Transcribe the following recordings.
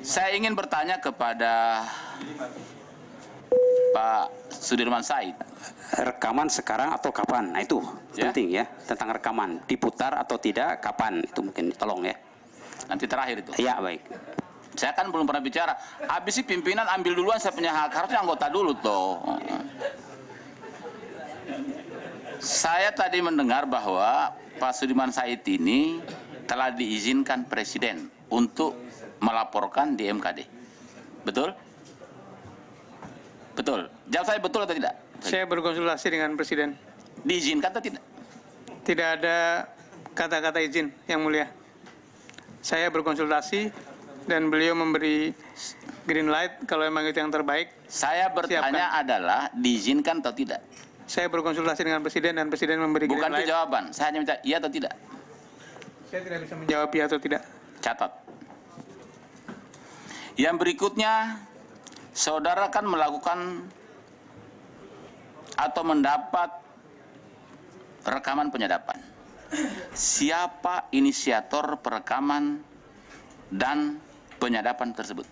Saya ingin bertanya kepada Pak Sudirman Said. Rekaman sekarang atau kapan? Nah itu Ya. penting ya, tentang rekaman. Diputar atau tidak, kapan? Itu mungkin tolong ya. Nanti terakhir itu. Ya baik. Saya kan belum pernah bicara. Habis sih pimpinan ambil duluan, saya punya hak. Harusnya anggota dulu toh. Saya tadi mendengar bahwa Pak Sudirman Said ini telah diizinkan Presiden untuk melaporkan di MKD. Betul? Betul. Jawab saya betul atau tidak? Saya berkonsultasi dengan Presiden. Diizinkan atau tidak? Tidak ada kata-kata izin, Yang Mulia. Saya berkonsultasi dan beliau memberi green light kalau memang itu yang terbaik. Saya bertanya adalah diizinkan atau tidak? Saya berkonsultasi dengan Presiden dan Presiden memberi green Bukan itu light. jawaban. Saya hanya minta iya atau tidak. Saya tidak bisa menjawab iya atau tidak. Catat. Yang berikutnya, saudara kan melakukan atau mendapat rekaman penyadapan. Siapa inisiator perekaman dan penyadapan tersebut?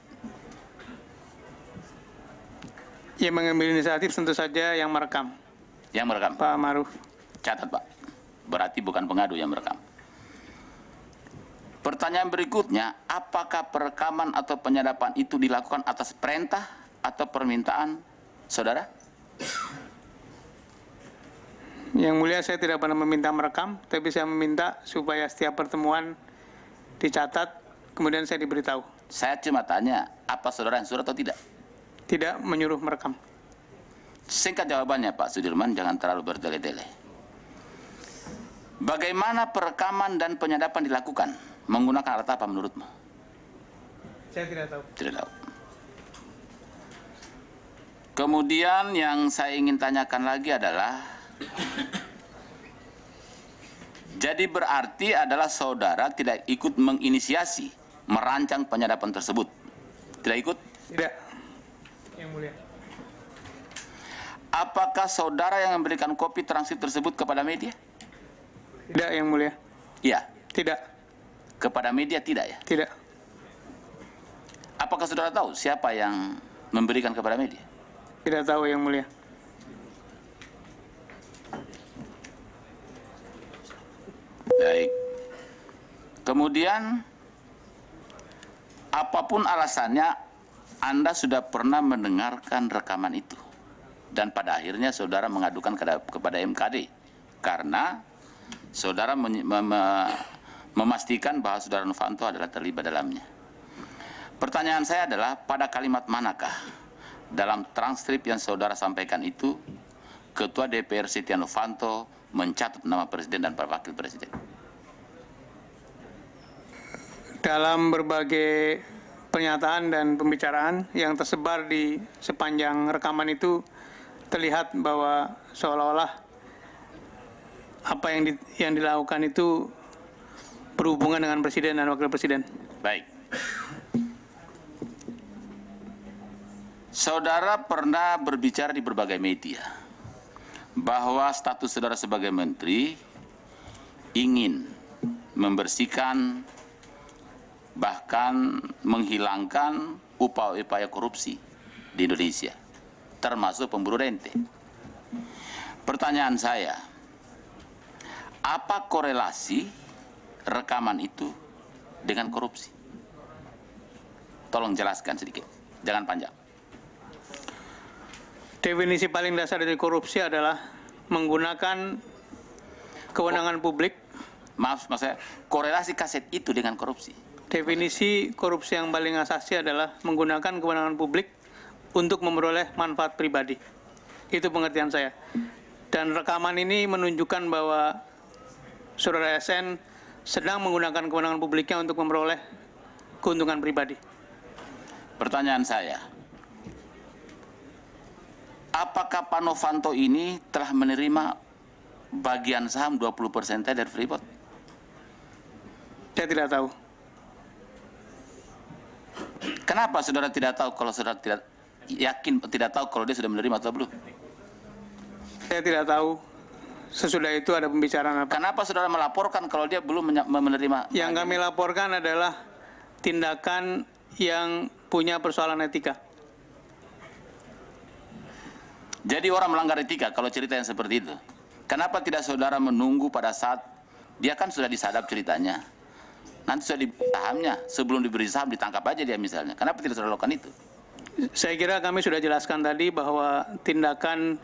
Yang mengambil inisiatif tentu saja yang merekam, Yang merekam. Pak Maruf. Catat, Pak. Berarti bukan pengadu yang merekam. Pertanyaan berikutnya, apakah perekaman atau penyadapan itu dilakukan atas perintah atau permintaan saudara? Yang Mulia, saya tidak pernah meminta merekam, tapi saya meminta supaya setiap pertemuan dicatat, kemudian saya diberitahu. Saya cuma tanya, apa saudara yang suruh atau tidak? Tidak menyuruh merekam. Singkat jawabannya Pak Sudirman, jangan terlalu bertele-tele. Bagaimana perekaman dan penyadapan dilakukan? Menggunakan alat apa menurutmu? Saya tidak tahu. Tidak tahu. Kemudian yang saya ingin tanyakan lagi adalah, jadi berarti adalah saudara tidak ikut menginisiasi, merancang penyadapan tersebut? Tidak ikut? Tidak. Yang Mulia. Apakah saudara yang memberikan kopi transit tersebut kepada media? Tidak, Yang Mulia. Iya. Tidak. Kepada media tidak ya? Tidak. Apakah saudara tahu siapa yang memberikan kepada media? Tidak tahu, Yang Mulia. Baik. Kemudian, apapun alasannya, Anda sudah pernah mendengarkan rekaman itu. Dan pada akhirnya saudara mengadukan kepada MKD. Karena saudara memastikan bahwa saudara Novanto adalah terlibat dalamnya. Pertanyaan saya adalah, pada kalimat manakah dalam transkrip yang saudara sampaikan itu, Ketua DPR Setia Novanto mencatat nama Presiden dan para Wakil Presiden? Dalam berbagai pernyataan dan pembicaraan yang tersebar di sepanjang rekaman itu, terlihat bahwa seolah-olah apa yang dilakukan itu berhubungan dengan Presiden dan Wakil Presiden. Baik. Saudara pernah berbicara di berbagai media bahwa status saudara sebagai menteri ingin membersihkan bahkan menghilangkan upaya-upaya korupsi di Indonesia, termasuk pemburu rente. Pertanyaan saya, apa korelasi rekaman itu dengan korupsi? Tolong jelaskan sedikit, jangan panjang. Definisi paling dasar dari korupsi adalah menggunakan kewenangan publik. Maaf, maksudnya korelasi kaset itu dengan korupsi. Definisi korupsi yang paling asasi adalah menggunakan kewenangan publik untuk memperoleh manfaat pribadi. Itu pengertian saya. Dan rekaman ini menunjukkan bahwa Saudara SN sedang menggunakan kewenangan publiknya untuk memperoleh keuntungan pribadi. Pertanyaan saya, apakah Pak Novanto ini telah menerima bagian saham 20% dari Freeport? Saya tidak tahu. Kenapa saudara tidak tahu kalau saudara tidak yakin, tidak tahu kalau dia sudah menerima atau belum? Saya tidak tahu. Sesudah itu ada pembicaraan apa. Kenapa saudara melaporkan kalau dia belum menerima? Yang kami laporkan adalah tindakan yang punya persoalan etika. Jadi orang melanggar etika kalau cerita yang seperti itu. Kenapa tidak saudara menunggu pada saat dia kan sudah disadap ceritanya. Nanti sudah diberi sahamnya, sebelum diberi saham ditangkap aja dia misalnya. Kenapa tidak saudara lakukan itu? Saya kira kami sudah jelaskan tadi bahwa tindakan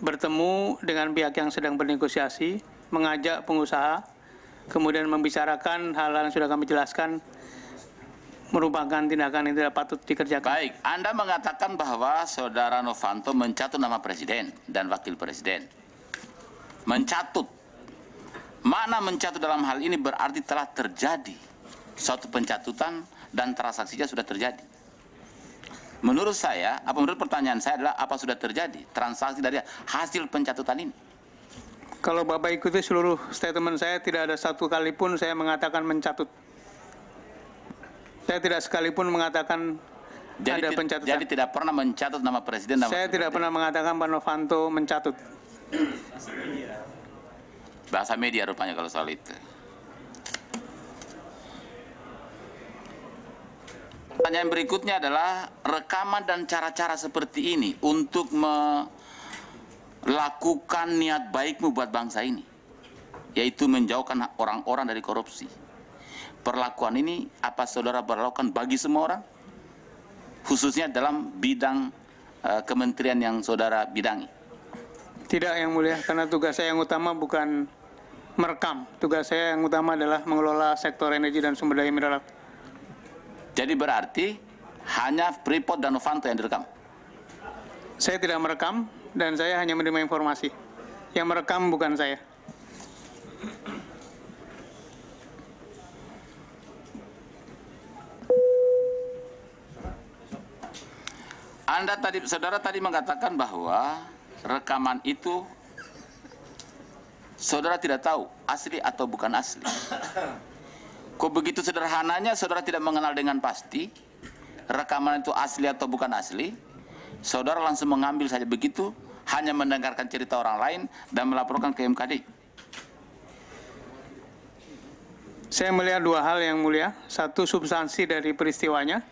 bertemu dengan pihak yang sedang bernegosiasi, mengajak pengusaha, kemudian membicarakan hal-hal yang sudah kami jelaskan, merupakan tindakan yang tidak patut dikerjakan. Baik, Anda mengatakan bahwa saudara Novanto mencatut nama presiden dan wakil presiden. Mencatut. Makna mencatut dalam hal ini berarti telah terjadi suatu pencatutan dan transaksinya sudah terjadi. Menurut saya, menurut pertanyaan saya adalah apa sudah terjadi transaksi dari hasil pencatutan ini? Kalau Bapak ikuti seluruh statement saya, tidak ada satu kali pun saya mengatakan mencatut. Saya tidak sekalipun mengatakan ada pencatutan. Jadi tidak pernah mencatut nama presiden dan saya tidak pernah mengatakan Pak Novanto mencatut. Bahasa media rupanya kalau soal itu. Pertanyaan berikutnya adalah rekaman dan cara-cara seperti ini untuk melakukan niat baikmu buat bangsa ini, yaitu menjauhkan orang-orang dari korupsi. Perlakuan ini apa saudara berlakukan bagi semua orang, khususnya dalam bidang kementerian yang saudara bidangi? Tidak, Yang Mulia, karena tugas saya yang utama bukan merekam. Tugas saya yang utama adalah mengelola sektor energi dan sumber daya mineral. Jadi berarti hanya Freeport dan Novanto yang direkam? Saya tidak merekam dan saya hanya menerima informasi. Yang merekam bukan saya. Saudara tadi mengatakan bahwa rekaman itu saudara tidak tahu asli atau bukan asli. Kok begitu sederhananya saudara tidak mengenal dengan pasti rekaman itu asli atau bukan asli, saudara langsung mengambil saja begitu, hanya mendengarkan cerita orang lain dan melaporkan ke MKD? Saya melihat dua hal, Yang Mulia. Satu, substansi dari peristiwanya.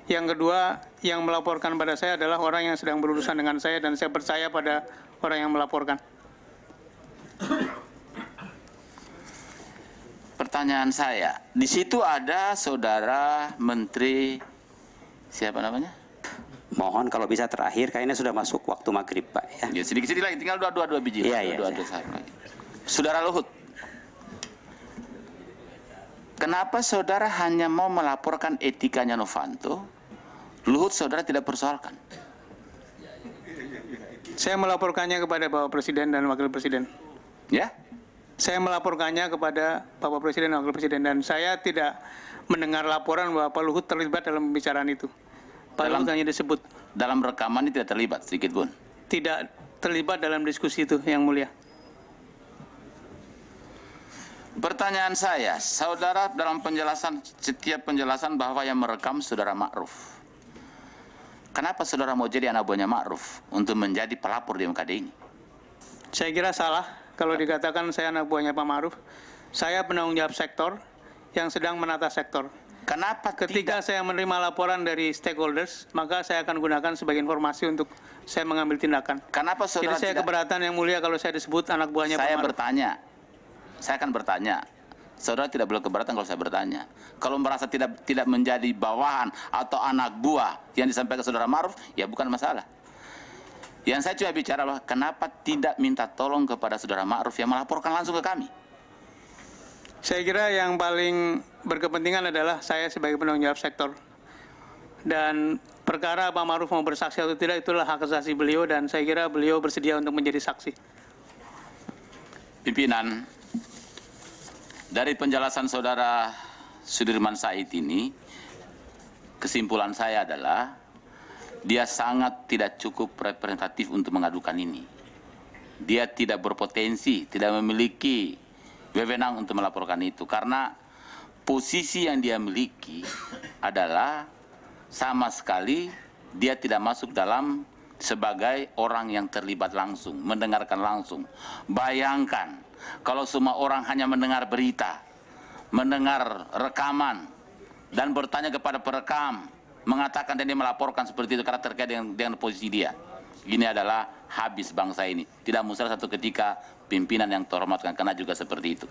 Yang kedua, yang melaporkan pada saya adalah orang yang sedang berurusan dengan saya dan saya percaya pada orang yang melaporkan. Pertanyaan saya, di situ ada saudara Menteri siapa namanya? Mohon kalau bisa terakhir, kayaknya sudah masuk waktu maghrib, Pak. Ya, sedikit-sedikit lagi, tinggal dua biji. Iya. Saudara Luhut, kenapa saudara hanya mau melaporkan etikanya Novanto? Luhut saudara tidak persoalkan. Saya melaporkannya kepada Bapak Presiden dan Wakil Presiden. Ya? Saya melaporkannya kepada Bapak Presiden dan Wakil Presiden dan saya tidak mendengar laporan bahwa Pak Luhut terlibat dalam pembicaraan itu. Pak Luhut hanya disebut. Dalam rekaman ini tidak terlibat sedikit pun? Tidak terlibat dalam diskusi itu, Yang Mulia. Pertanyaan saya, saudara dalam setiap penjelasan bahwa yang merekam saudara Ma'ruf. Kenapa saudara mau jadi anak buahnya Ma'ruf untuk menjadi pelapor di MKD ini? Saya kira salah kalau dikatakan saya anak buahnya Pak Ma'ruf. Saya penanggung jawab sektor yang sedang menata sektor. Kenapa ketika saya menerima laporan dari stakeholders, maka saya akan gunakan sebagai informasi untuk saya mengambil tindakan. Kenapa saudara Jadi saya keberatan, Yang Mulia, kalau saya disebut anak buahnya Pak Ma'ruf. Saya akan bertanya. Saudara tidak boleh keberatan kalau saya bertanya. Kalau merasa tidak menjadi bawahan atau anak buah yang disampaikan saudara Ma'ruf, ya bukan masalah. Yang saya cuma bicara bahwa kenapa tidak minta tolong kepada saudara Ma'ruf yang melaporkan langsung ke kami? Saya kira yang paling berkepentingan adalah saya sebagai penanggung jawab sektor. Dan perkara Pak Ma'ruf mau bersaksi atau tidak, itulah hak asasi beliau dan saya kira beliau bersedia untuk menjadi saksi. Pimpinan, dari penjelasan saudara Sudirman Said ini, kesimpulan saya adalah dia sangat tidak cukup representatif untuk mengadukan ini. Dia tidak berpotensi, tidak memiliki wewenang untuk melaporkan itu. Karena posisi yang dia miliki adalah sama sekali dia tidak masuk dalam sebagai orang yang terlibat langsung, mendengarkan langsung. Bayangkan kalau semua orang hanya mendengar berita, mendengar rekaman, dan bertanya kepada perekam, mengatakan dan dia melaporkan seperti itu karena terkait dengan posisi dia. Ini adalah habis bangsa ini. Tidak mustahil satu ketika pimpinan yang terhormat akan kena juga seperti itu.